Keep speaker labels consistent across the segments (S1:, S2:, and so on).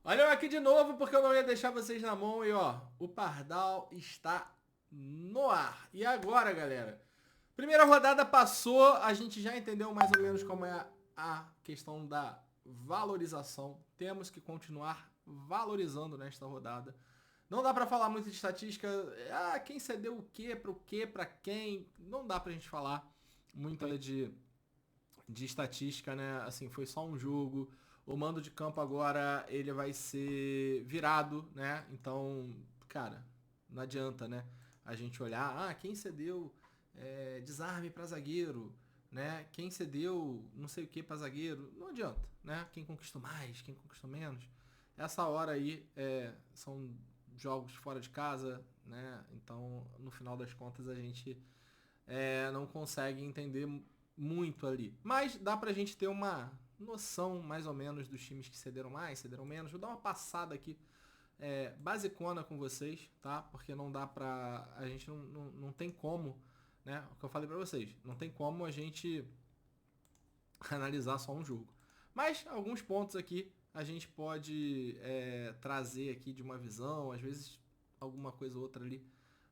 S1: Olha eu aqui de novo porque eu não ia deixar vocês na mão e ó, o Pardal está no ar. E agora, galera? Primeira rodada passou, a gente já entendeu mais ou menos como é a questão da valorização. Temos que continuar valorizando nesta rodada. Não dá pra falar muito de estatística, quem cedeu o quê, pra quem. Não dá pra gente falar muito de estatística, né? Assim, foi só um jogo. O mando de campo agora ele vai ser virado, né? Então, cara, não adianta, né? A gente olhar, quem cedeu desarme para zagueiro, né? Quem cedeu não sei o que para zagueiro, não adianta, né? Quem conquistou mais, quem conquistou menos. Essa hora aí são jogos fora de casa, né? Então, no final das contas, a gente não consegue entender muito ali. Mas dá pra gente ter uma noção mais ou menos dos times que cederam mais, cederam menos. Vou dar uma passada aqui basicona com vocês, tá? Porque não dá pra... A gente não tem como, né? O que eu falei pra vocês. Não tem como a gente analisar só um jogo. Mas alguns pontos aqui a gente pode trazer aqui de uma visão. Às vezes alguma coisa ou outra ali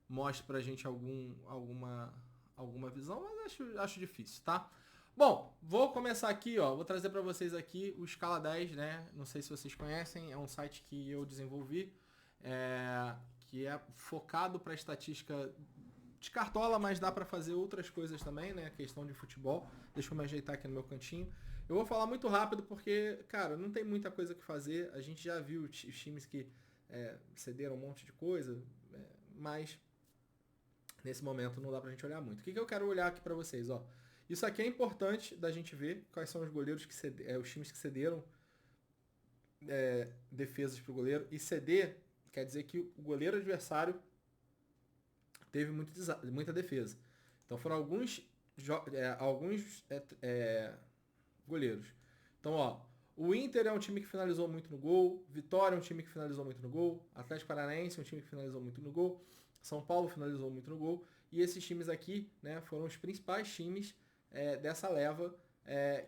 S1: mostre pra gente alguma visão, mas acho difícil, tá? Bom, vou começar aqui, ó. Vou trazer para vocês aqui o Scala 10, né? Não sei se vocês conhecem, é um site que eu desenvolvi, que é focado para estatística de cartola, mas dá para fazer outras coisas também, né? Questão de futebol. Deixa eu me ajeitar aqui no meu cantinho. Eu vou falar muito rápido porque, cara, não tem muita coisa que fazer. A gente já viu os times que cederam um monte de coisa, mas nesse momento não dá pra gente olhar muito. O que eu quero olhar aqui pra vocês, ó? Isso aqui é importante da gente ver quais são os goleiros que os times que cederam defesas pro goleiro. E ceder quer dizer que o goleiro adversário teve muita defesa. Então foram alguns goleiros. Então, ó, o Inter é um time que finalizou muito no gol, Vitória é um time que finalizou muito no gol, Atlético Paranaense é um time que finalizou muito no gol, São Paulo finalizou muito no gol, e esses times aqui, né, foram os principais times dessa leva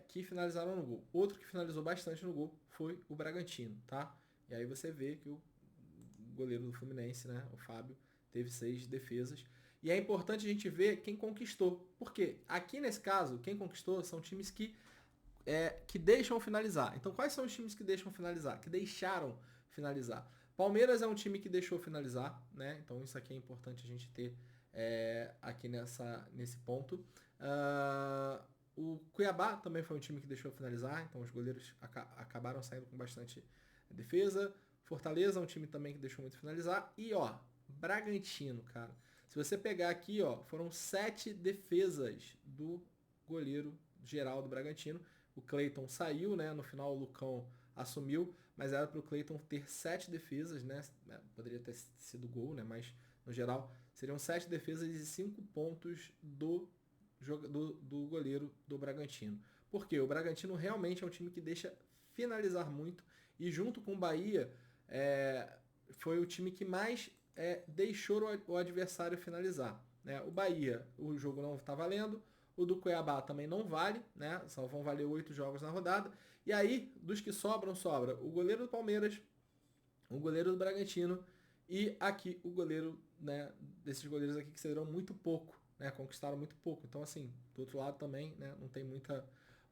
S1: que finalizaram no gol. Outro que finalizou bastante no gol foi o Bragantino, tá? E aí você vê que o goleiro do Fluminense, né, o Fábio, teve 6 defesas. E é importante a gente ver quem conquistou. Por quê? Aqui nesse caso, quem conquistou são times que deixam finalizar. Então, quais são os times que deixam finalizar? Que deixaram finalizar. Palmeiras é um time que deixou finalizar, né? Então, isso aqui é importante a gente ter aqui nesse ponto. O Cuiabá também foi um time que deixou finalizar, então os goleiros acabaram saindo com bastante defesa. Fortaleza é um time também que deixou muito finalizar. E, ó, Bragantino, cara. Se você pegar aqui, ó, foram 7 defesas do goleiro geral do Bragantino. O Cleiton saiu, né? No final o Lucão assumiu, mas era para o Cleiton ter 7 defesas, né? Poderia ter sido gol, né? Mas no geral seriam 7 defesas e 5 pontos do goleiro do Bragantino. Porque o Bragantino realmente é um time que deixa finalizar muito e junto com o Bahia foi o time que mais deixou o adversário finalizar. Né? O Bahia, o jogo não está valendo. O do Cuiabá também não vale, né? Só vão valer 8 jogos na rodada. E aí, dos que sobra o goleiro do Palmeiras, o goleiro do Bragantino e aqui o goleiro, né? Desses goleiros aqui que cederam muito pouco, né? Conquistaram muito pouco. Então, assim, do outro lado também, né? Não tem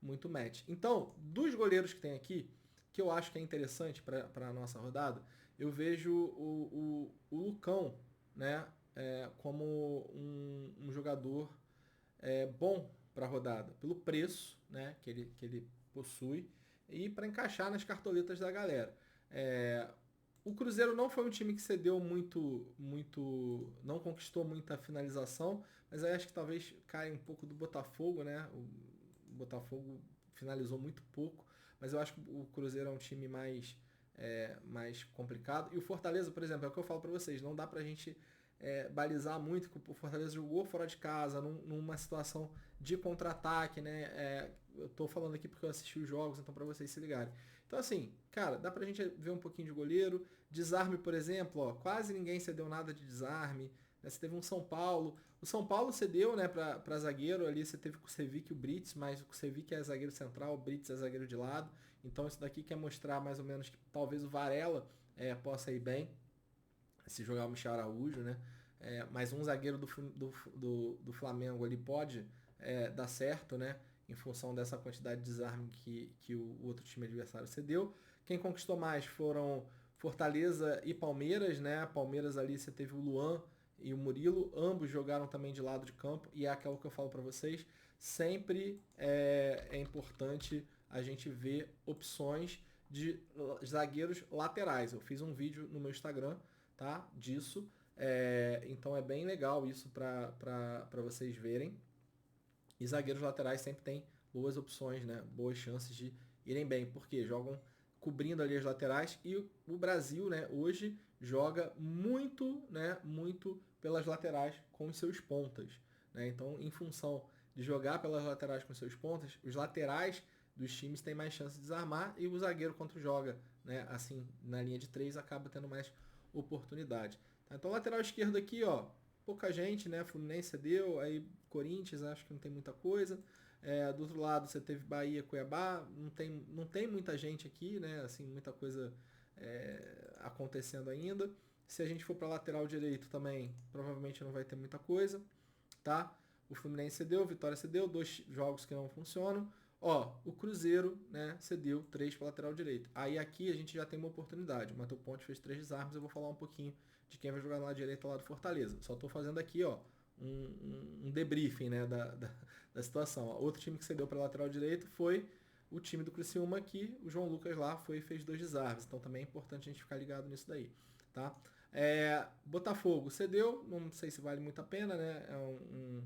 S1: muito match. Então, dos goleiros que tem aqui, que eu acho que é interessante para a nossa rodada, eu vejo o Lucão, né? Como um jogador bom para a rodada, pelo preço, né, que ele possui e para encaixar nas cartoletas da galera. O Cruzeiro não foi um time que cedeu muito, não conquistou muita finalização, mas aí acho que talvez caia um pouco do Botafogo, né? O Botafogo finalizou muito pouco, mas eu acho que o Cruzeiro é um time mais complicado. E o Fortaleza, por exemplo, é o que eu falo para vocês, não dá pra gente balizar muito, que o Fortaleza jogou fora de casa, numa situação de contra-ataque, né? Eu tô falando aqui porque eu assisti os jogos, então para vocês se ligarem. Então assim, cara, dá pra gente ver um pouquinho de goleiro. Desarme, por exemplo, ó, quase ninguém cedeu nada de desarme. Né? Você teve um São Paulo. O São Paulo cedeu, né, pra zagueiro ali, você teve o Kusevic e o Brits, mas o Kusevic é zagueiro central, o Brits é zagueiro de lado. Então isso daqui quer mostrar mais ou menos que talvez o Varela possa ir bem, se jogar o Michel Araújo, né? Mas um zagueiro do Flamengo ali pode dar certo, né? Em função dessa quantidade de desarme que o outro time adversário cedeu. Quem conquistou mais foram Fortaleza e Palmeiras, né? Palmeiras ali você teve o Luan e o Murilo, ambos jogaram também de lado de campo, e é aquilo que eu falo para vocês, sempre é importante a gente ver opções de zagueiros laterais. Eu fiz um vídeo no meu Instagram, tá? Disso. Então é bem legal isso para vocês verem. E zagueiros laterais sempre tem boas opções, né? Boas chances de irem bem, porque jogam cobrindo ali as laterais, e o Brasil, né, hoje joga muito, né, muito pelas laterais com os seus pontas, né? Então, em função de jogar pelas laterais com os seus pontas, os laterais dos times têm mais chance de desarmar, e o zagueiro, quando joga, né, assim, na linha de 3, acaba tendo mais oportunidade. Tá? Então, lateral esquerdo aqui, ó, pouca gente, né? Fluminense cedeu, aí Corinthians acho que não tem muita coisa. Do outro lado você teve Bahia, Cuiabá, não tem muita gente aqui, né? Assim, muita coisa acontecendo ainda. Se a gente for para lateral direito também, provavelmente não vai ter muita coisa, tá? O Fluminense cedeu, o Vitória cedeu, 2 jogos que não funcionam. Ó, o Cruzeiro, né, cedeu 3 para lateral direito. Aí aqui a gente já tem uma oportunidade. O Matheus Ponte fez 3 desarmes, eu vou falar um pouquinho de quem vai jogar na direita lá do Fortaleza. Só estou fazendo aqui, ó, um debriefing, né, da situação. Ó, outro time que cedeu para lateral direito foi o time do Criciúma, que o João Lucas lá fez 2 desarmes. Então também é importante a gente ficar ligado nisso daí, tá? Botafogo cedeu, não sei se vale muito a pena, né? É um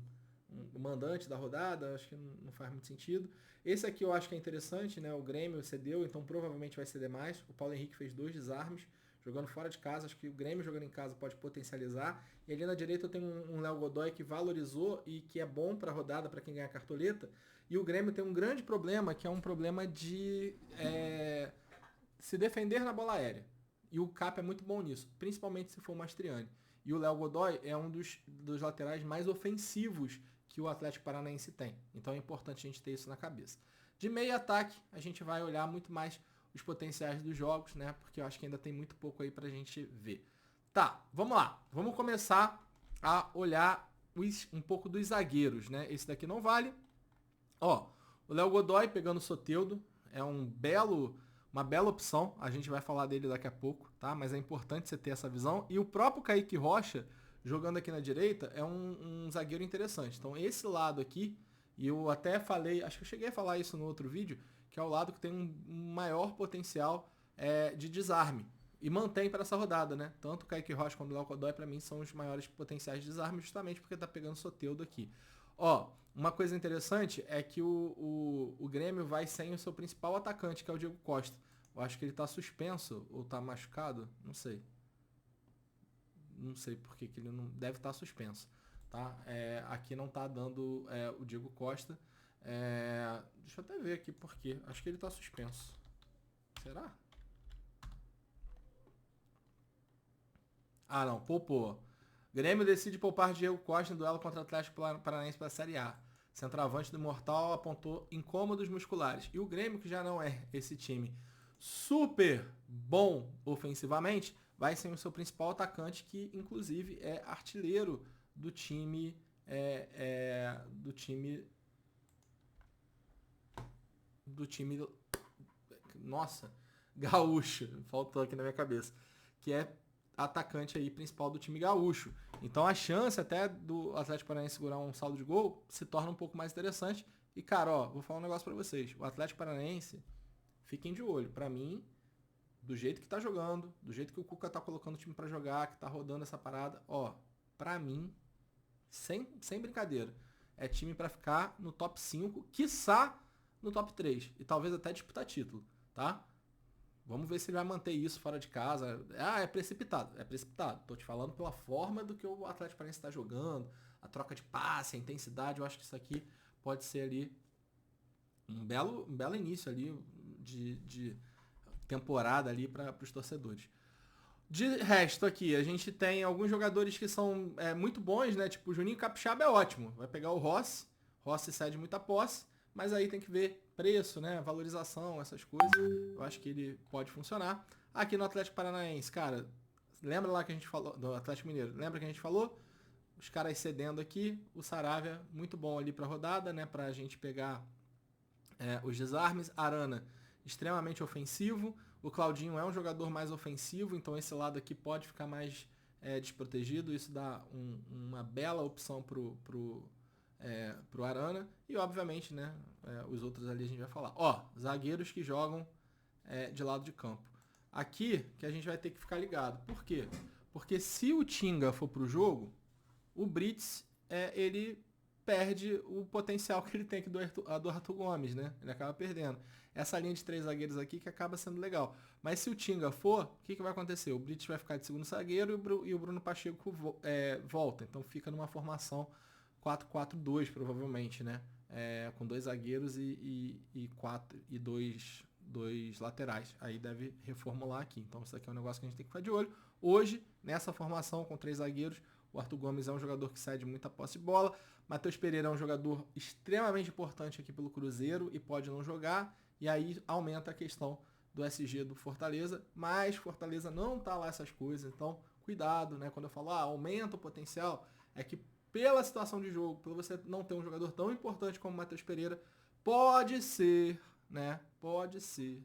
S1: mandante da rodada, acho que não faz muito sentido. Esse aqui eu acho que é interessante, né? O Grêmio cedeu, então provavelmente vai ceder mais. O Paulo Henrique fez 2 desarmes, jogando fora de casa. Acho que o Grêmio jogando em casa pode potencializar. E ali na direita eu tenho um Léo Godoy que valorizou e que é bom para a rodada, para quem ganhar cartoleta. E o Grêmio tem um grande problema, que é um problema de se defender na bola aérea. E o Cap é muito bom nisso, principalmente se for o Mastriani. E o Léo Godoy é um dos laterais mais ofensivos que o Atlético Paranaense tem. Então é importante a gente ter isso na cabeça. De meio ataque, a gente vai olhar muito mais os potenciais dos jogos, né? Porque eu acho que ainda tem muito pouco aí pra gente ver. Tá, vamos lá. Vamos começar a olhar um pouco dos zagueiros, né? Esse daqui não vale. Ó, o Léo Godoy pegando o Soteldo é uma bela opção. A gente vai falar dele daqui a pouco, tá? Mas é importante você ter essa visão. E o próprio Kaique Rocha, jogando aqui na direita, é um zagueiro interessante. Então esse lado aqui, e eu até falei, acho que eu cheguei a falar isso no outro vídeo, que é o lado que tem um maior potencial de desarme. E mantém para essa rodada, né? Tanto o Kaique Rocha quanto o Léo Godoy, para mim, são os maiores potenciais de desarme, justamente porque tá pegando o Soteldo aqui. Ó, uma coisa interessante é que o Grêmio vai sem o seu principal atacante, que é o Diego Costa. Eu acho que ele tá suspenso ou tá machucado, não sei. Não sei porque que ele não deve estar suspenso, tá? Aqui não tá dando o Diego Costa. Deixa eu até ver aqui por quê. Acho que ele tá suspenso. Será? Ah, não. Poupou. Grêmio decide poupar Diego Costa em duelo contra o Atlético Paranaense pela Série A. Centroavante do Mortal apontou incômodos musculares. E o Grêmio, que já não é esse time super bom ofensivamente, vai ser o seu principal atacante, que inclusive é artilheiro do time nossa, gaúcho, faltou aqui na minha cabeça, que é atacante aí principal do time gaúcho. Então a chance até do Atlético Paranaense segurar um saldo de gol se torna um pouco mais interessante. E cara, ó, vou falar um negócio pra vocês. O Atlético Paranaense, fiquem de olho. Pra mim, do jeito que tá jogando, do jeito que o Cuca tá colocando o time pra jogar, que tá rodando essa parada, ó, pra mim, sem brincadeira, é time pra ficar no top 5, quiçá no top 3. E talvez até disputar título, tá? Vamos ver se ele vai manter isso fora de casa. É precipitado, é precipitado. Tô te falando pela forma do que o Atlético Paranaense está jogando, a troca de passe, a intensidade. Eu acho que isso aqui pode ser ali um belo início ali de temporada ali para os torcedores. De resto aqui, a gente tem alguns jogadores que são muito bons, né? Tipo, o Juninho Capixaba é ótimo. Vai pegar o Rossi cede muita posse, mas aí tem que ver preço, né, valorização, essas coisas, eu acho que ele pode funcionar. Aqui no Atlético Paranaense, cara, lembra lá que a gente falou, do Atlético Mineiro, lembra que a gente falou? Os caras cedendo aqui, o Saravia, muito bom ali pra rodada, né, pra gente pegar os desarmes. Arana, extremamente ofensivo. O Claudinho é um jogador mais ofensivo, então esse lado aqui pode ficar mais desprotegido. Isso dá uma bela opção pro Arana. E obviamente, né, os outros ali a gente vai falar. Ó, zagueiros que jogam de lado de campo. Aqui que a gente vai ter que ficar ligado. Por quê? Porque se o Tinga for pro jogo, o Brits, ele perde o potencial que ele tem aqui do Arthur Gomes, né? Ele acaba perdendo. Essa linha de 3 zagueiros aqui que acaba sendo legal. Mas se o Tinga for, o que vai acontecer? O Brits vai ficar de segundo zagueiro e o Bruno Pacheco volta. Então fica numa formação 4-4-2, provavelmente, né? Com 2 zagueiros e dois laterais. Aí deve reformular aqui. Então isso aqui é um negócio que a gente tem que ficar de olho. Hoje, nessa formação com 3 zagueiros, o Arthur Gomes é um jogador que cede muita posse de bola. Matheus Pereira é um jogador extremamente importante aqui pelo Cruzeiro e pode não jogar. E aí aumenta a questão do SG do Fortaleza. Mas Fortaleza não tá lá essas coisas. Então, cuidado, né? Quando eu falo aumenta o potencial, é que pela situação de jogo, pelo você não ter um jogador tão importante como o Matheus Pereira, pode ser, né? Pode ser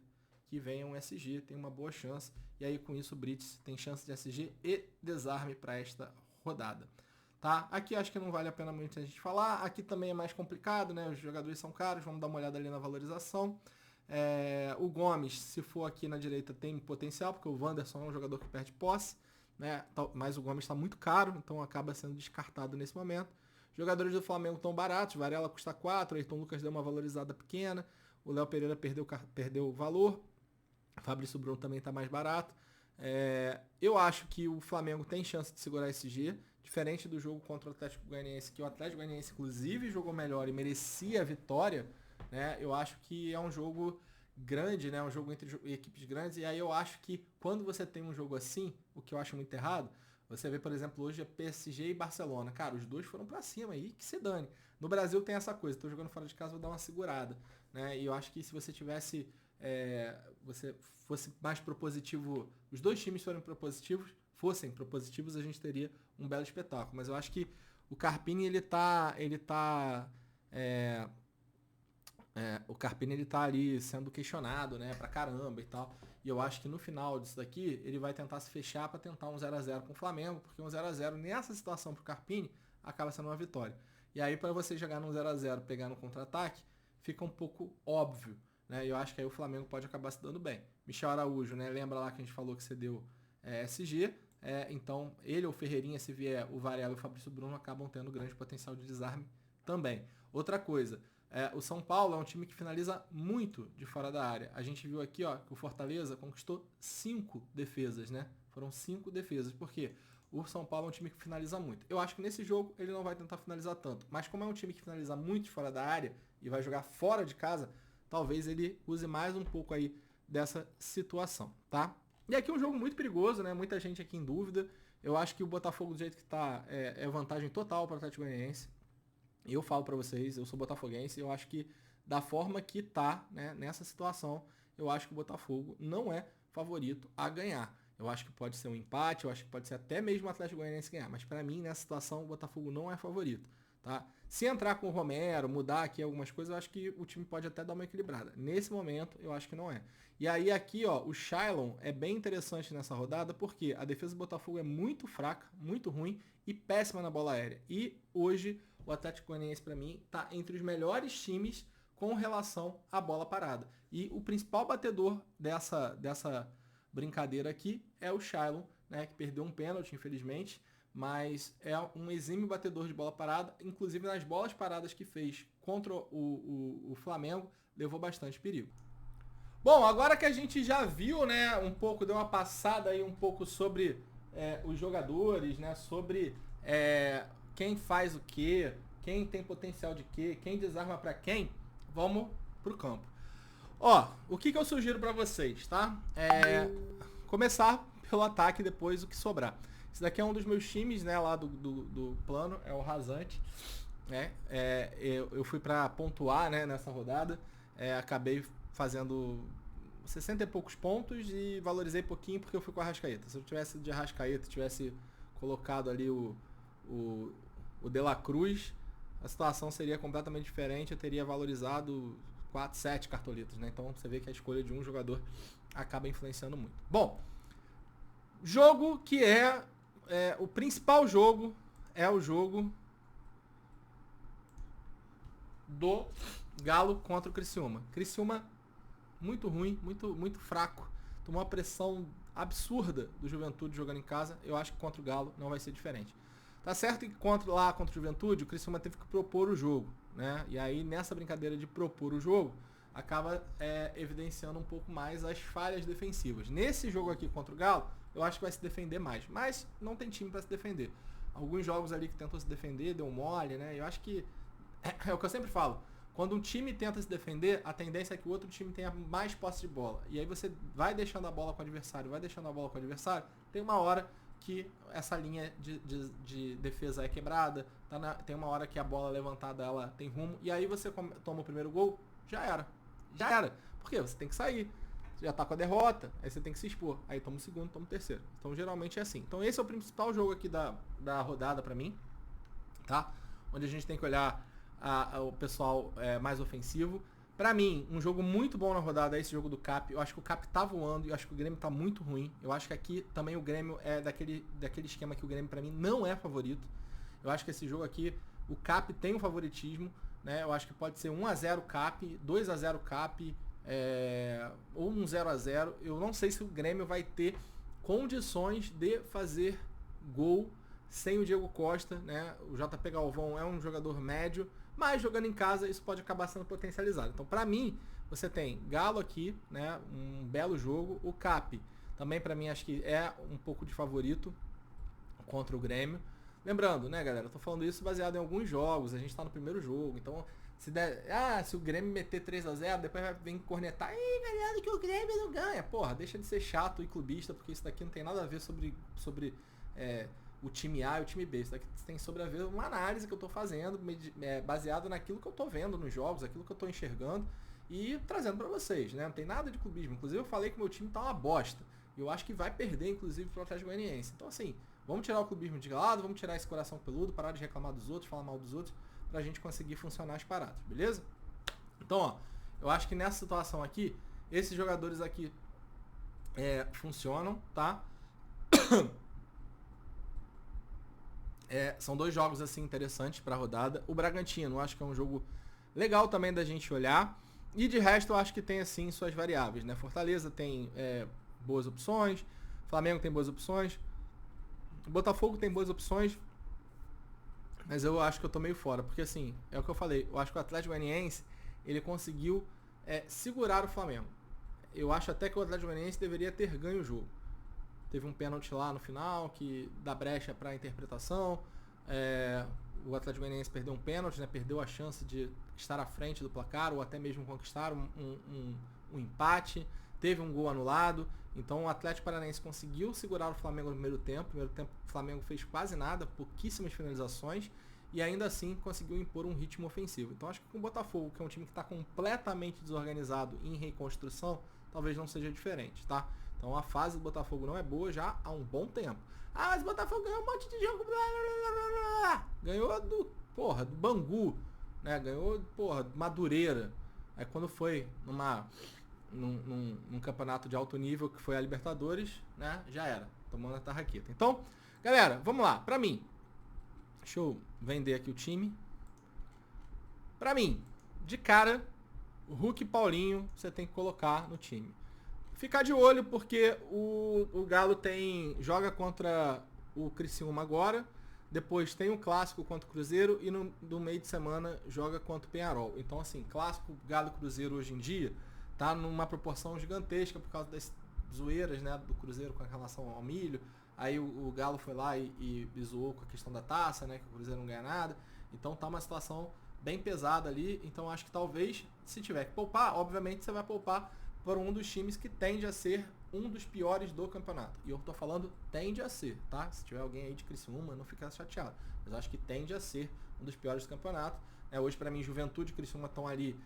S1: que venha um SG, tem uma boa chance. E aí com isso o Brits tem chance de SG e desarme para esta rodada, tá? Aqui acho que não vale a pena muito a gente falar. Aqui também é mais complicado, né? Os jogadores são caros, vamos dar uma olhada ali na valorização. O Gomes, se for aqui na direita, tem potencial, porque o Wanderson é um jogador que perde posse, né? Mas o Gomes está muito caro, então acaba sendo descartado nesse momento. Jogadores do Flamengo estão baratos, Varela custa 4, Ayrton Lucas deu uma valorizada pequena, o Léo Pereira perdeu o valor, Fabrício Bruno também está mais barato. Eu acho que o Flamengo tem chance de segurar esse G, diferente do jogo contra o Atlético Goianiense, que o Atlético Goianiense inclusive jogou melhor e merecia a vitória, né? Eu acho que é um jogo grande, né? Um jogo entre equipes grandes, e aí eu acho que quando você tem um jogo assim, o que eu acho muito errado, você vê, por exemplo, hoje é PSG e Barcelona. Cara, os dois foram pra cima aí, que se dane. No Brasil tem essa coisa, tô jogando fora de casa, vou dar uma segurada, né? E eu acho que se você tivesse você fosse mais propositivo, os dois times fossem propositivos, a gente teria um belo espetáculo. Mas eu acho que o Carpini o Carpini ele tá ali sendo questionado, né, pra caramba e tal. E eu acho que no final disso daqui, ele vai tentar se fechar para tentar um 0x0 com o Flamengo, porque um 0x0 nessa situação pro Carpini acaba sendo uma vitória. E aí para você jogar num 0x0, pegar no contra-ataque, fica um pouco óbvio, né? E eu acho que aí o Flamengo pode acabar se dando bem. Michel Araújo, né? Lembra lá que a gente falou que cedeu SG, então ele ou Ferreirinha, se vier o Varela e o Fabrício Bruno, acabam tendo grande potencial de desarme também. Outra coisa, o São Paulo é um time que finaliza muito de fora da área. A gente viu aqui, ó, que o Fortaleza conquistou 5 defesas, né? Foram 5 defesas. Por quê? O São Paulo é um time que finaliza muito. Eu acho que nesse jogo ele não vai tentar finalizar tanto. Mas como é um time que finaliza muito de fora da área e vai jogar fora de casa, talvez ele use mais um pouco aí dessa situação, tá? E aqui é um jogo muito perigoso, né? Muita gente aqui em dúvida. Eu acho que o Botafogo, do jeito que tá, é vantagem total para o Atlético Goianiense. Eu falo para vocês, eu sou botafoguense, eu acho que da forma que tá, né, nessa situação, eu acho que o Botafogo não é favorito a ganhar. Eu acho que pode ser um empate, eu acho que pode ser até mesmo o Atlético Goianiense ganhar, mas para mim, nessa situação, o Botafogo não é favorito, tá? Se entrar com o Romero, mudar aqui algumas coisas, eu acho que o time pode até dar uma equilibrada. Nesse momento, eu acho que não é. E aí aqui, ó, o Shailon é bem interessante nessa rodada, porque a defesa do Botafogo é muito fraca, muito ruim e péssima na bola aérea. E hoje o Atlético Goianiense, para mim, está entre os melhores times com relação à bola parada. E o principal batedor dessa brincadeira aqui é o Shailon, né, que perdeu um pênalti, infelizmente, mas é um exímio batedor de bola parada, inclusive nas bolas paradas que fez contra o Flamengo, levou bastante perigo. Bom, agora que a gente já viu, né, um pouco, deu uma passada aí um pouco sobre os jogadores, né, sobre quem faz o quê, quem tem potencial de quê, quem desarma pra quem, vamos pro campo. Ó, o que eu sugiro pra vocês, tá? Começar pelo ataque, depois o que sobrar. Esse daqui é um dos meus times, né, lá do plano, é o Rasante. Eu fui pra pontuar, né, nessa rodada. acabei fazendo 60 e poucos pontos e valorizei pouquinho porque eu fui com a Arrascaeta. Se eu tivesse de Arrascaeta, tivesse colocado ali o De La Cruz, a situação seria completamente diferente, eu teria valorizado 4, 7 cartolitos, né? Então você vê que a escolha de um jogador acaba influenciando muito. Bom, jogo que o principal jogo é o jogo do Galo contra o Criciúma. Criciúma muito ruim, muito fraco. Tomou uma pressão absurda do Juventude jogando em casa. Eu acho que contra o Galo não vai ser diferente. Tá certo que contra o Juventude, o Criciúma teve que propor o jogo, né? E aí, nessa brincadeira de propor o jogo, acaba evidenciando um pouco mais as falhas defensivas. Nesse jogo aqui contra o Galo, eu acho que vai se defender mais. Mas não tem time para se defender. Alguns jogos ali que tentam se defender, deu mole, né? Eu acho que é o que eu sempre falo. Quando um time tenta se defender, a tendência é que o outro time tenha mais posse de bola. E aí você vai deixando a bola com o adversário, tem uma hora que essa linha de defesa é quebrada, tem uma hora que a bola levantada ela tem rumo, e aí você toma o primeiro gol, já era. Por quê? Você tem que sair. Você já tá com a derrota, aí você tem que se expor. Aí toma o segundo, toma o terceiro. Então geralmente é assim. Então esse é o principal jogo aqui da rodada pra mim, tá? Onde a gente tem que olhar o pessoal mais ofensivo. Pra mim, um jogo muito bom na rodada é esse jogo do Cap. Eu acho que o Cap tá voando e eu acho que o Grêmio tá muito ruim. Eu acho que aqui também o Grêmio é daquele esquema que o Grêmio pra mim não é favorito. Eu acho que esse jogo aqui, o Cap tem um favoritismo, né? Eu acho que pode ser 1-0 Cap, 2-0 Cap, ou 0-0. Eu não sei se o Grêmio vai ter condições de fazer gol sem o Diego Costa, né? O JP Galvão é um jogador médio, mas jogando em casa isso pode acabar sendo potencializado. Então, para mim, você tem Galo aqui, né? Um belo jogo. O Cap também, para mim, acho que é um pouco de favorito contra o Grêmio. Lembrando, né, galera? Eu tô falando isso baseado em alguns jogos. A gente tá no primeiro jogo. Então, se o Grêmio meter 3-0, depois vai vir cornetar. Ih, galera, que o Grêmio não ganha. Porra, deixa de ser chato e clubista, porque isso daqui não tem nada a ver sobre o time A e o time B. Isso daqui tem sobre a ver uma análise que eu tô fazendo, baseado naquilo que eu tô vendo nos jogos, aquilo que eu tô enxergando e trazendo para vocês, né? Não tem nada de clubismo. Inclusive eu falei que meu time tá uma bosta. E eu acho que vai perder, inclusive, pro Atlético Goianiense. Então, assim, vamos tirar o clubismo de lado, vamos tirar esse coração peludo, parar de reclamar dos outros, falar mal dos outros, pra gente conseguir funcionar as paradas, beleza? Então, ó, eu acho que nessa situação aqui, esses jogadores aqui funcionam, tá? São dois jogos assim interessantes para a rodada. O Bragantino, eu acho que é um jogo legal também da gente olhar. E de resto, eu acho que tem assim suas variáveis, né? Fortaleza tem boas opções, Flamengo tem boas opções, Botafogo tem boas opções, mas eu acho que eu tô meio fora, porque assim, é o que eu falei, eu acho que o Atlético Goianiense, ele conseguiu segurar o Flamengo. Eu acho até que o Atlético Goianiense deveria ter ganho o jogo. Teve um pênalti lá no final que dá brecha para a interpretação. O Atlético Goianiense perdeu um pênalti, né? Perdeu a chance de estar à frente do placar ou até mesmo conquistar um empate. Teve um gol anulado. Então o Atlético Paranaense conseguiu segurar o Flamengo no primeiro tempo. No primeiro tempo o Flamengo fez quase nada, pouquíssimas finalizações. E ainda assim conseguiu impor um ritmo ofensivo. Então acho que com o Botafogo, que é um time que está completamente desorganizado em reconstrução, talvez não seja diferente, tá? Então a fase do Botafogo não é boa já há um bom tempo. Ah, mas o Botafogo ganhou um monte de jogo. Blá, blá, blá, blá. Ganhou do Bangu, né? Ganhou, do Madureira. Aí quando foi num campeonato de alto nível, que foi a Libertadores, né? Já era. Tomando a tarraqueta. Então, galera, vamos lá. Pra mim, deixa eu vender aqui o time. Pra mim, de cara, o Hulk e Paulinho você tem que colocar no time. Ficar de olho porque o Galo joga contra o Criciúma agora, depois tem um clássico contra o Cruzeiro e no meio de semana joga contra o Peñarol. Então assim, clássico Galo e Cruzeiro hoje em dia tá numa proporção gigantesca por causa das zoeiras, né, do Cruzeiro com relação ao milho. Aí o Galo foi lá e zoou com a questão da taça, né, que o Cruzeiro não ganha nada. Então tá uma situação bem pesada ali. Então acho que talvez, se tiver que poupar, obviamente você vai poupar por um dos times que tende a ser um dos piores do campeonato. E eu tô falando tende a ser, tá? Se tiver alguém aí de Criciúma, não fica chateado. Mas eu acho que tende a ser um dos piores do campeonato. Hoje, para mim, Juventude e Criciúma estão ali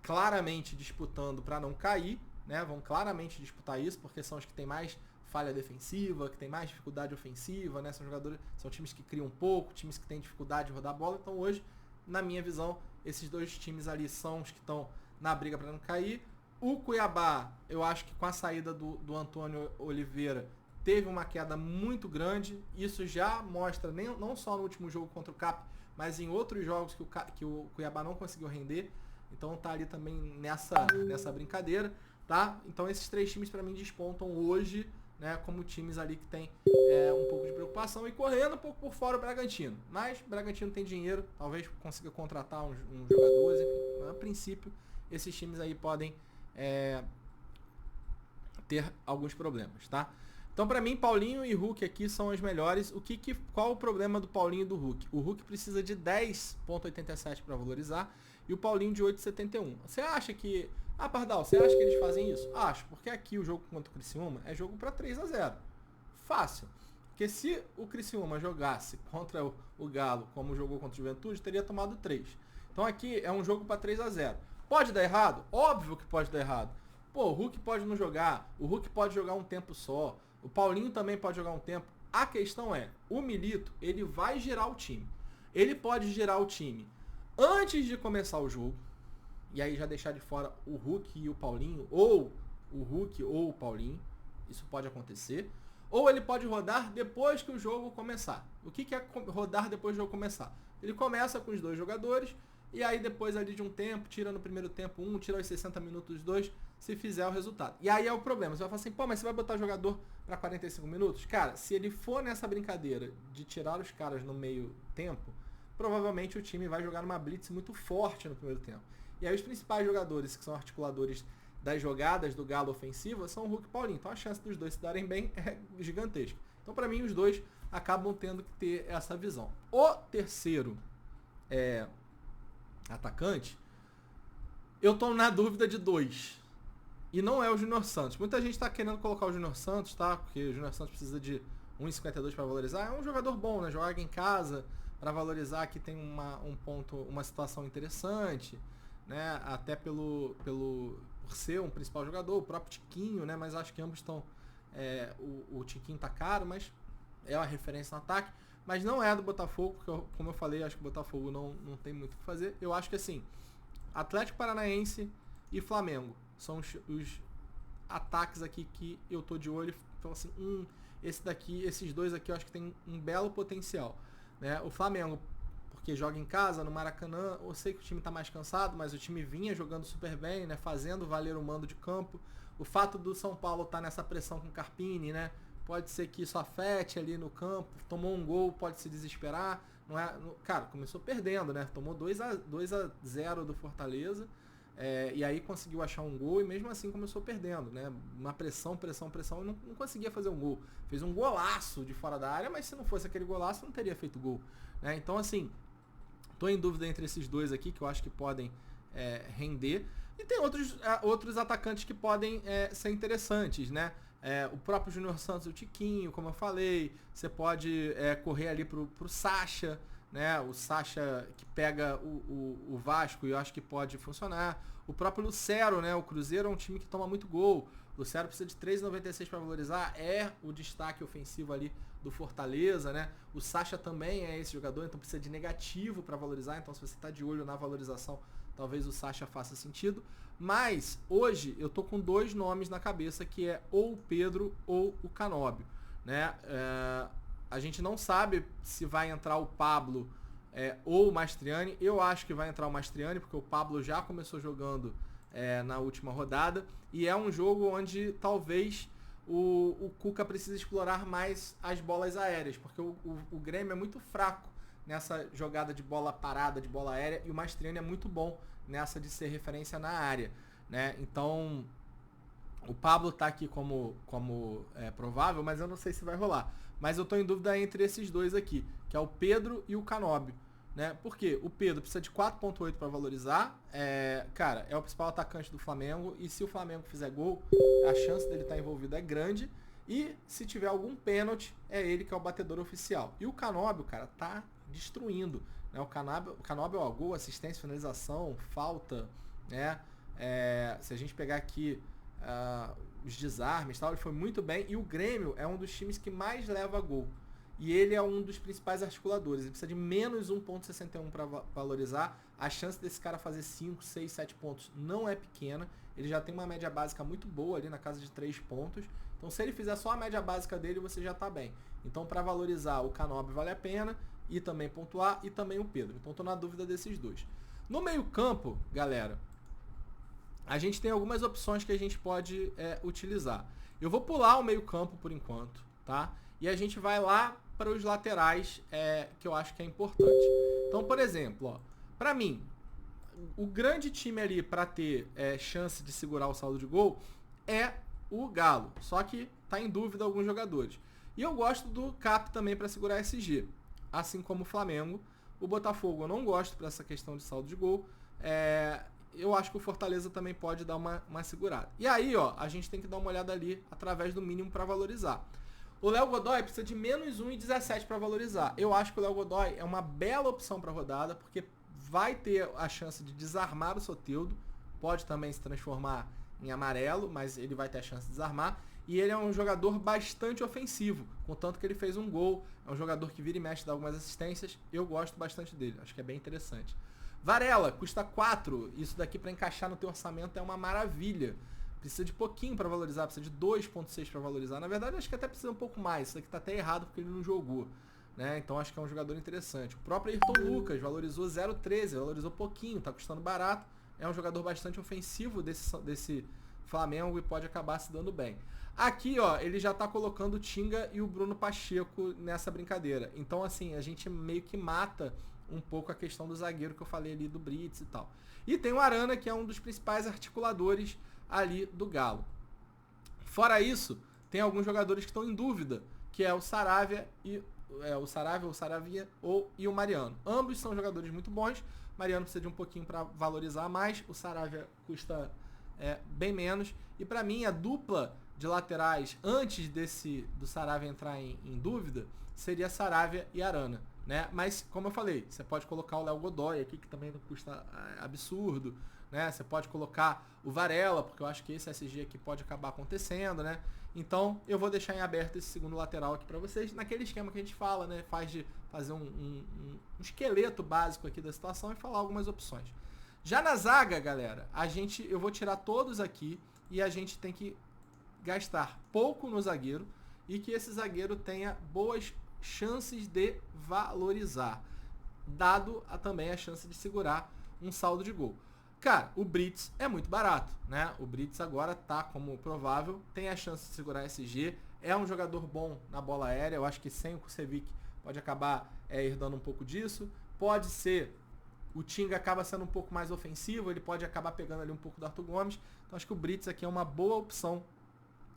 S1: claramente disputando para não cair, né? Vão claramente disputar isso, porque são os que têm mais falha defensiva, que tem mais dificuldade ofensiva, né? São jogadores, são times que criam pouco, times que têm dificuldade de rodar a bola. Então hoje, na minha visão, esses dois times ali são os que estão na briga para não cair. O Cuiabá, eu acho que com a saída do Antônio Oliveira, teve uma queda muito grande. Isso já mostra, não só no último jogo contra o CAP, mas em outros jogos que o Cuiabá não conseguiu render. Então tá ali também nessa brincadeira, tá? Então esses três times para mim despontam hoje, né, como times ali que tem um pouco de preocupação, e correndo um pouco por fora o Bragantino. Mas o Bragantino tem dinheiro, talvez consiga contratar uns jogadores, enfim. A princípio, esses times aí podem ter alguns problemas, tá? Então, para mim, Paulinho e Hulk aqui são as melhores. Qual o problema do Paulinho e do Hulk? O Hulk precisa de 10,87 para valorizar e o Paulinho de 8,71. Você acha que... Pardal, você acha que eles fazem isso? Acho, porque aqui o jogo contra o Criciúma é jogo para 3-0. Fácil. Porque se o Criciúma jogasse contra o Galo, como jogou contra o Juventude, teria tomado 3. Então aqui é um jogo para 3-0. Pode dar errado? Óbvio que pode dar errado. Pô, o Hulk pode não jogar, o Hulk pode jogar um tempo só, o Paulinho também pode jogar um tempo. A questão é, o Milito, ele vai girar o time. Ele pode girar o time antes de começar o jogo, e aí já deixar de fora o Hulk e o Paulinho, ou o Hulk ou o Paulinho, isso pode acontecer. Ou ele pode rodar depois que o jogo começar. O que é rodar depois do jogo começar? Ele começa com os dois jogadores, e aí depois ali de um tempo, tira no primeiro tempo um, tira os 60 minutos dos dois, se fizer o resultado. E aí é o problema, você vai falar assim, pô, mas você vai botar jogador para 45 minutos? Cara, se ele for nessa brincadeira de tirar os caras no meio tempo, provavelmente o time vai jogar numa blitz muito forte no primeiro tempo. E aí os principais jogadores, que são articuladores das jogadas do Galo ofensiva, são o Hulk e o Paulinho. Então a chance dos dois se darem bem é gigantesca. Então para mim os dois acabam tendo que ter essa visão. O terceiro atacante, eu tô na dúvida de 2. E não é o Júnior Santos. Muita gente tá querendo colocar o Júnior Santos, tá? Porque o Júnior Santos precisa de 1,52 para valorizar. É um jogador bom, né? Joga em casa para valorizar, que tem uma situação interessante, né? Até por ser um principal jogador, o próprio Tiquinho, né? Mas acho que ambos estão... o Tiquinho tá caro, mas é uma referência no ataque. Mas não é do Botafogo, porque, como eu falei, acho que o Botafogo não tem muito o que fazer. Eu acho que, assim, Atlético Paranaense e Flamengo são os ataques aqui que eu tô de olho. Então, assim, esses dois aqui eu acho que tem um belo potencial, né? O Flamengo, porque joga em casa, no Maracanã, eu sei que o time tá mais cansado, mas o time vinha jogando super bem, né? Fazendo valer o mando de campo. O fato do São Paulo estar nessa pressão com o Carpini, né? Pode ser que isso afete ali no campo. Tomou um gol, pode se desesperar. Cara, começou perdendo, né? Tomou 2-0 do Fortaleza. E aí conseguiu achar um gol e mesmo assim começou perdendo, né? Uma pressão e não conseguia fazer um gol. Fez um golaço de fora da área, mas se não fosse aquele golaço não teria feito gol, né? Então, assim, tô em dúvida entre esses dois aqui que eu acho que podem render. E tem outros atacantes que podem ser interessantes, né? O próprio Júnior Santos e o Tiquinho, como eu falei. Você pode correr ali pro Sacha, né? O Sacha que pega o Vasco e eu acho que pode funcionar. O próprio Lucero, né? O Cruzeiro é um time que toma muito gol. O Lucero precisa de 3,96 para valorizar. É o destaque ofensivo ali do Fortaleza, né? O Sacha também é esse jogador, então precisa de negativo para valorizar. Então se você está de olho na valorização, talvez o Sacha faça sentido. Mas hoje eu tô com 2 nomes na cabeça, que é ou o Pedro ou o Canóbio, né? A gente não sabe se vai entrar o Pablo ou o Mastriani. Eu acho que vai entrar o Mastriani, porque o Pablo já começou jogando na última rodada. E é um jogo onde talvez o Cuca precise explorar mais as bolas aéreas, porque o Grêmio é muito fraco nessa jogada de bola parada, de bola aérea, e o Mastriani é muito bom nessa de ser referência na área, né? Então, o Pablo tá aqui como provável, mas eu não sei se vai rolar. Mas eu tô em dúvida entre esses dois aqui, que é o Pedro e o Canóbio, né? Por quê? O Pedro precisa de 4,8 para valorizar. Cara, é o principal atacante do Flamengo, e se o Flamengo fizer gol, a chance dele estar envolvido é grande. E se tiver algum pênalti, é ele que é o batedor oficial. E o Canóbio, cara, tá destruindo, né? O Canóbio, ó, gol, assistência, finalização, falta, né? Se a gente pegar aqui os desarmes e tal, ele foi muito bem. E o Grêmio é um dos times que mais leva gol. E ele é um dos principais articuladores. Ele precisa de menos 1,61 para valorizar. A chance desse cara fazer 5, 6, 7 pontos não é pequena. Ele já tem uma média básica muito boa ali na casa de 3 pontos. Então se ele fizer só a média básica dele, você já está bem. Então para valorizar o Canóbio vale a pena. E também pontuar. E também o Pedro. Então estou na dúvida desses dois. No meio campo, galera, a gente tem algumas opções que a gente pode utilizar. Eu vou pular o meio campo por enquanto, tá? E a gente vai lá para os laterais, que eu acho que é importante. Então, por exemplo, para mim, o grande time ali para ter chance de segurar o saldo de gol é o Galo. Só que tá em dúvida alguns jogadores. E eu gosto do Cap também para segurar SG. Assim como o Flamengo. O Botafogo eu não gosto para essa questão de saldo de gol. Eu acho que o Fortaleza também pode dar uma segurada. E aí, a gente tem que dar uma olhada ali através do mínimo para valorizar. O Léo Godoy precisa de menos 1,17 para valorizar. Eu acho que o Léo Godoy é uma bela opção para rodada, porque vai ter a chance de desarmar o Soteldo. Pode também se transformar em amarelo, mas ele vai ter a chance de desarmar. E ele é um jogador bastante ofensivo, contanto que ele fez um gol. É um jogador que vira e mexe, dá algumas assistências. Eu gosto bastante dele, acho que é bem interessante. Varela, custa 4. Isso daqui para encaixar no teu orçamento é uma maravilha. Precisa de pouquinho para valorizar, precisa de 2,6 para valorizar. Na verdade, acho que até precisa um pouco mais. Isso aqui tá até errado porque ele não jogou, né? Então acho que é um jogador interessante. O próprio Ayrton Lucas valorizou 0,13, valorizou pouquinho, tá custando barato. É um jogador bastante ofensivo desse Flamengo e pode acabar se dando bem. Aqui, ele já tá colocando o Tinga e o Bruno Pacheco nessa brincadeira. Então, assim, a gente meio que mata um pouco a questão do zagueiro que eu falei ali do Brits e tal. E tem o Arana, que é um dos principais articuladores ali do Galo. Fora isso, tem alguns jogadores que estão em dúvida, que é o Saravia e o Saravia e o Mariano. Ambos são jogadores muito bons. O Mariano precisa de um pouquinho para valorizar mais. O Saravia custa bem menos. E para mim, a dupla de laterais antes do Saravia entrar em dúvida seria Saravia e Arana, né? Mas, como eu falei, você pode colocar o Léo Godoy aqui, que também não custa absurdo, né? Você pode colocar o Varela, porque eu acho que esse SG aqui pode acabar acontecendo, né? Então, eu vou deixar em aberto esse segundo lateral aqui para vocês, naquele esquema que a gente fala, né? Fazer um esqueleto básico aqui da situação e falar algumas opções. Já na zaga, galera, eu vou tirar todos aqui e a gente tem que gastar pouco no zagueiro e que esse zagueiro tenha boas chances de valorizar, dado também a chance de segurar um saldo de gol. Cara, o Brits é muito barato, né? O Brits agora tá como provável, tem a chance de segurar SG, é um jogador bom na bola aérea, eu acho que sem o Kusevic pode acabar herdando um pouco disso. Pode ser, o Tinga acaba sendo um pouco mais ofensivo, ele pode acabar pegando ali um pouco do Arthur Gomes, então acho que o Brits aqui é uma boa opção,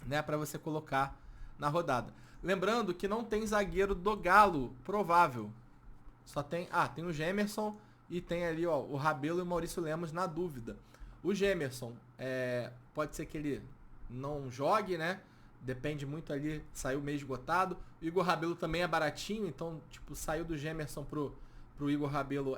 S1: né, para você colocar na rodada. Lembrando que não tem zagueiro do Galo provável, só tem o Gemerson e tem ali o Rabelo e o Maurício Lemos na dúvida. O Gemerson, pode ser que ele não jogue, né? Depende muito ali, saiu meio esgotado. O Igor Rabelo também é baratinho, então saiu do Gemerson pro Igor Rabelo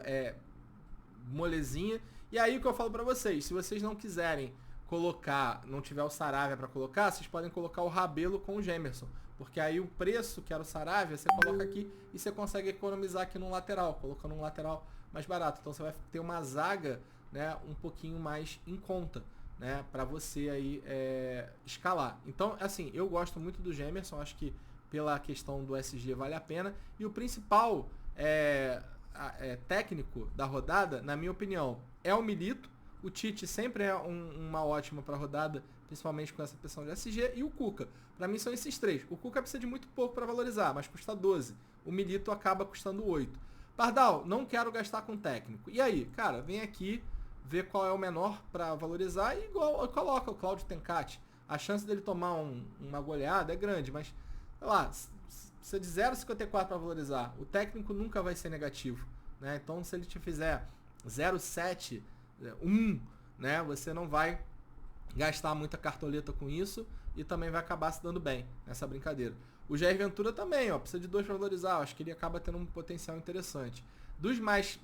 S1: molezinha. E aí o que eu falo pra vocês, se vocês não quiserem colocar, não tiver o Saravia para colocar, vocês podem colocar o Rabelo com o Gemerson. Porque aí o preço, que era o Saravia, você coloca aqui e você consegue economizar aqui no lateral, colocando um lateral mais barato. Então você vai ter uma zaga, né, um pouquinho mais em conta, né, para você aí escalar. Então, assim, eu gosto muito do Gemerson, acho que pela questão do SG vale a pena. E o principal técnico da rodada, na minha opinião, é o Milito. O Tite sempre é uma ótima para rodada, principalmente com essa pressão de SG. E o Cuca. Para mim são esses três. O Cuca precisa de muito pouco para valorizar, mas custa 12. O Milito acaba custando 8. Pardal, não quero gastar com técnico. E aí, cara, vem aqui, vê qual é o menor para valorizar e coloca o Cláudio Tencati. A chance dele tomar uma goleada é grande, mas, sei lá, precisa de 0,54 para valorizar. O técnico nunca vai ser negativo, né? Então, se ele te fizer 0,7, 1, né, você não vai gastar muita cartoleta com isso e também vai acabar se dando bem nessa brincadeira. O Jair Ventura também, precisa de 2 para valorizar. Acho que ele acaba tendo um potencial interessante. Dos mais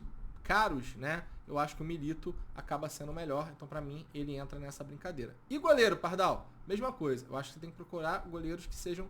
S1: caros, né? Eu acho que o Milito acaba sendo melhor. Então, para mim, ele entra nessa brincadeira. E goleiro, Pardal? Mesma coisa. Eu acho que você tem que procurar goleiros que sejam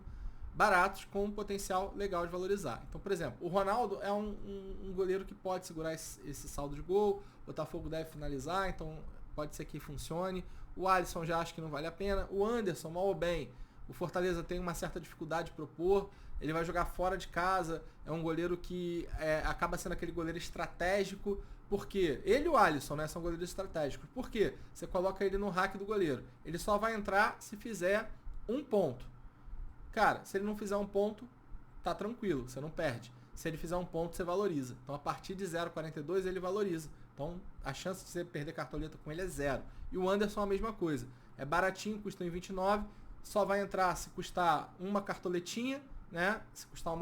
S1: baratos com um potencial legal de valorizar. Então, por exemplo, o Ronaldo é um goleiro que pode segurar esse saldo de gol. O Botafogo deve finalizar, então pode ser que funcione. O Alisson já acho que não vale a pena. O Anderson, mal ou bem, o Fortaleza tem uma certa dificuldade de propor. Ele vai jogar fora de casa. É um goleiro que acaba sendo aquele goleiro estratégico. Por quê? Ele e o Alisson, né, são goleiros estratégicos. Por quê? Você coloca ele no rack do goleiro. Ele só vai entrar se fizer um ponto. Cara, se ele não fizer um ponto, tá tranquilo, você não perde. Se ele fizer um ponto, você valoriza. Então, a partir de 0,42, ele valoriza. Então, a chance de você perder cartoleta com ele é zero. E o Anderson é a mesma coisa. É baratinho, custa em 29, só vai entrar se custar uma cartoletinha, né? Se custar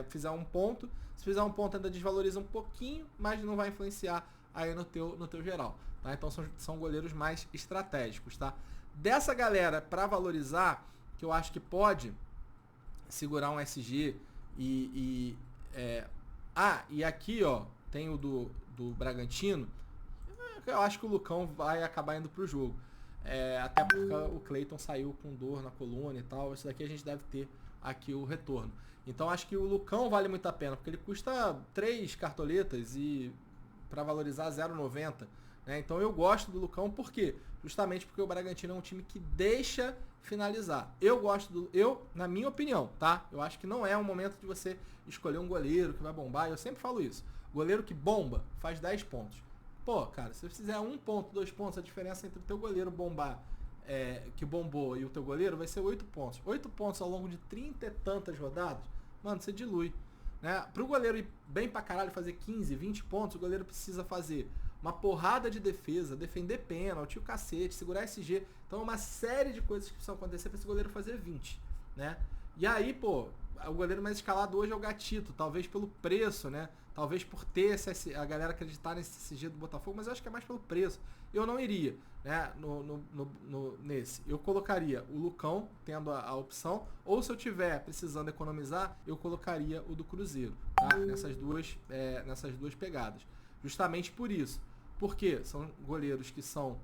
S1: fizer um ponto. Se fizer um ponto, ainda desvaloriza um pouquinho, mas não vai influenciar aí no teu geral. Tá? Então, são goleiros mais estratégicos, tá? Dessa galera, para valorizar, que eu acho que pode segurar um SG e aqui, ó, tem o do Bragantino. Eu acho que o Lucão vai acabar indo pro jogo. Até porque o Cleiton saiu com dor na coluna e tal. Isso daqui a gente deve ter aqui o retorno. Então acho que o Lucão vale muito a pena, porque ele custa 3 cartoletas e para valorizar 0,90. Né? Então eu gosto do Lucão, por quê? Justamente porque o Bragantino é um time que deixa finalizar. Na minha opinião, tá? Eu acho que não é um momento de você escolher um goleiro que vai bombar. Eu sempre falo isso. Goleiro que bomba faz 10 pontos. Pô, cara, se você fizer 1 ponto, 2 pontos, a diferença entre o teu goleiro bombar, que bombou, e o teu goleiro vai ser 8 pontos. 8 pontos ao longo de 30 e tantas rodadas, mano, você dilui. Né? Pro goleiro ir bem pra caralho, fazer 15, 20 pontos, o goleiro precisa fazer uma porrada de defesa, defender pênalti, o cacete, segurar SG. Então, uma série de coisas que precisam acontecer para esse goleiro fazer 20, né? E aí, pô, o goleiro mais escalado hoje é o Gatito, talvez pelo preço, né? Talvez por ter a galera acreditar nesse SG do Botafogo, mas eu acho que é mais pelo preço. Eu não iria, né, nesse. Eu colocaria o Lucão, tendo a opção, ou se eu tiver precisando economizar, eu colocaria o do Cruzeiro, tá? Nessas duas pegadas. Justamente por isso. Porque são goleiros que são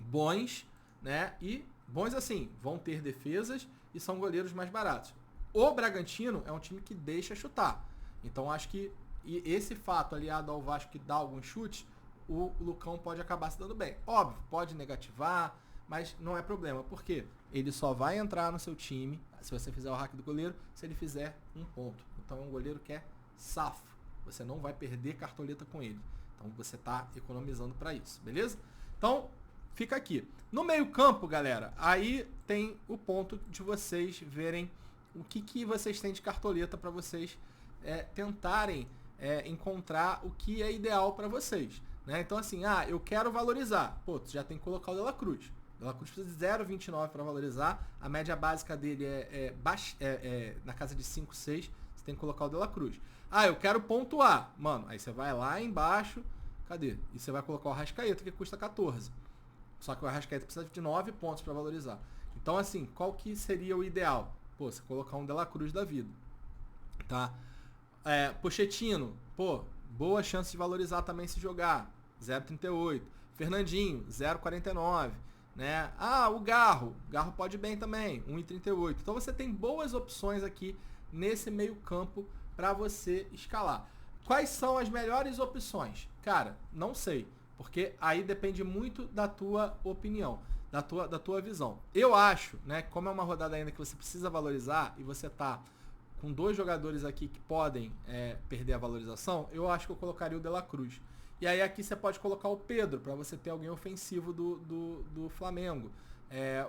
S1: bons, né? E bons assim, vão ter defesas e são goleiros mais baratos. O Bragantino é um time que deixa chutar. Então acho que esse fato aliado ao Vasco que dá alguns chutes, o Lucão pode acabar se dando bem. Óbvio, pode negativar, mas não é problema. Por quê? Ele só vai entrar no seu time, se você fizer o hack do goleiro, se ele fizer um ponto. Então é um goleiro que é safo. Você não vai perder cartoleta com ele. Então você está economizando para isso, beleza? Então, fica aqui. No meio-campo, galera, aí tem o ponto de vocês verem o que vocês têm de cartoleta para vocês tentarem encontrar o que é ideal para vocês. Né? Então, assim, eu quero valorizar. Pô, tu já tem que colocar o De La Cruz. O De La Cruz precisa de 0,29 para valorizar. A média básica dele é na casa de 5, 6. Você tem que colocar o De La Cruz. Eu quero pontuar. Mano, aí você vai lá embaixo. Cadê? E você vai colocar o Arrascaeta, que custa 14. Só que o Arrascaeta precisa de 9 pontos para valorizar. Então, assim, qual que seria o ideal? Pô, você colocar um De La Cruz da vida. Tá? Pochettino. Pô, boa chance de valorizar também se jogar. 0,38. Fernandinho, 0,49. Né? O Garro. Garro pode ir bem também. 1,38. Então, você tem boas opções aqui nesse meio campo para você escalar. Quais são as melhores opções? Cara, não sei, porque aí depende muito da tua opinião, da tua visão. Eu acho, né, como é uma rodada ainda que você precisa valorizar e você tá com 2 jogadores aqui que podem perder a valorização, eu acho que eu colocaria o De La Cruz. E aí aqui você pode colocar o Pedro, para você ter alguém ofensivo do Flamengo.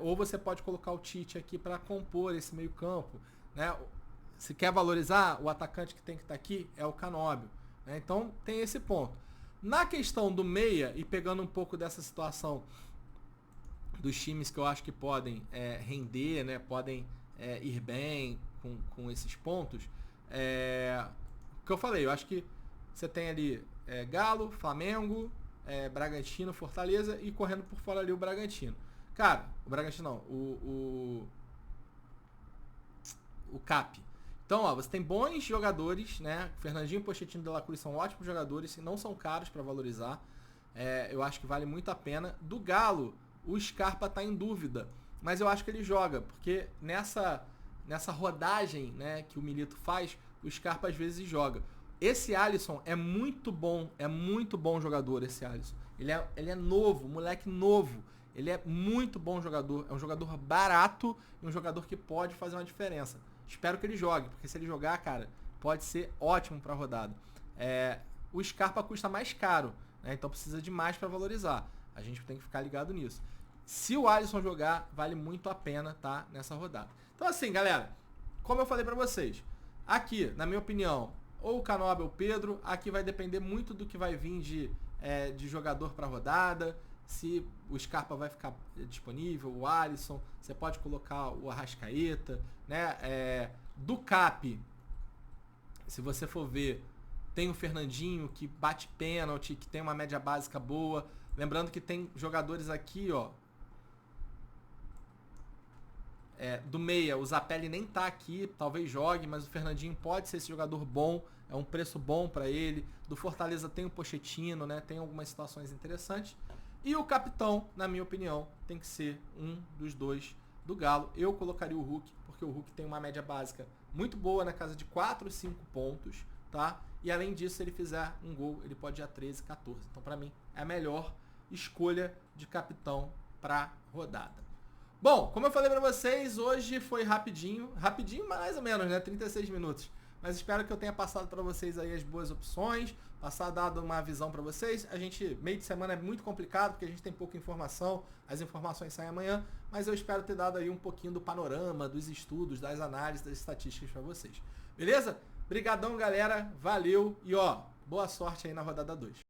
S1: Ou você pode colocar o Tite aqui para compor esse meio campo, né? Se quer valorizar, o atacante que tem que estar aqui é o Canóbio. Né? Então, tem esse ponto. Na questão do meia, e pegando um pouco dessa situação dos times que eu acho que podem render, né? Podem ir bem com esses pontos, o que eu falei, eu acho que você tem ali Galo, Flamengo, Bragantino, Fortaleza e correndo por fora ali o Bragantino. Cara, o Bragantino não, o CAP. Então, ó, você tem bons jogadores, né? Fernandinho e Pochettino de La Cruz são ótimos jogadores e não são caros para valorizar. Eu acho que vale muito a pena. Do Galo, o Scarpa tá em dúvida, mas eu acho que ele joga, porque nessa rodagem, né, que o Milito faz, o Scarpa às vezes joga. Esse Alisson é muito bom jogador, esse Alisson. Ele é novo, moleque novo. Ele é muito bom jogador, é um jogador barato e um jogador que pode fazer uma diferença. Espero que ele jogue, porque se ele jogar, cara, pode ser ótimo para a rodada. O Scarpa custa mais caro, né? Então precisa de mais para valorizar. A gente tem que ficar ligado nisso. Se o Alisson jogar, vale muito a pena, tá? Nessa rodada. Então assim, galera, como eu falei para vocês, aqui, na minha opinião, ou o Canóbio ou o Pedro, aqui vai depender muito do que vai vir de jogador para a rodada. Se o Scarpa vai ficar disponível, o Alisson, você pode colocar o Arrascaeta, né? Do Cap, se você for ver, tem o Fernandinho que bate pênalti, que tem uma média básica boa. Lembrando que tem jogadores aqui, ó. Do meia, o Zapelli nem tá aqui, talvez jogue, mas o Fernandinho pode ser esse jogador bom, é um preço bom para ele. Do Fortaleza tem o Pochettino, né? Tem algumas situações interessantes. E o capitão, na minha opinião, tem que ser um dos dois do Galo. Eu colocaria o Hulk, porque o Hulk tem uma média básica muito boa, na casa de 4, 5 pontos, tá? E além disso, se ele fizer um gol, ele pode ir a 13, 14. Então, para mim, é a melhor escolha de capitão para rodada. Bom, como eu falei para vocês, hoje foi rapidinho mais ou menos, né? 36 minutos. Mas espero que eu tenha passado para vocês aí as boas opções, dado uma visão para vocês. Meio de semana é muito complicado, porque a gente tem pouca informação, as informações saem amanhã, mas eu espero ter dado aí um pouquinho do panorama, dos estudos, das análises, das estatísticas para vocês. Beleza? Brigadão, galera, valeu e boa sorte aí na rodada 2.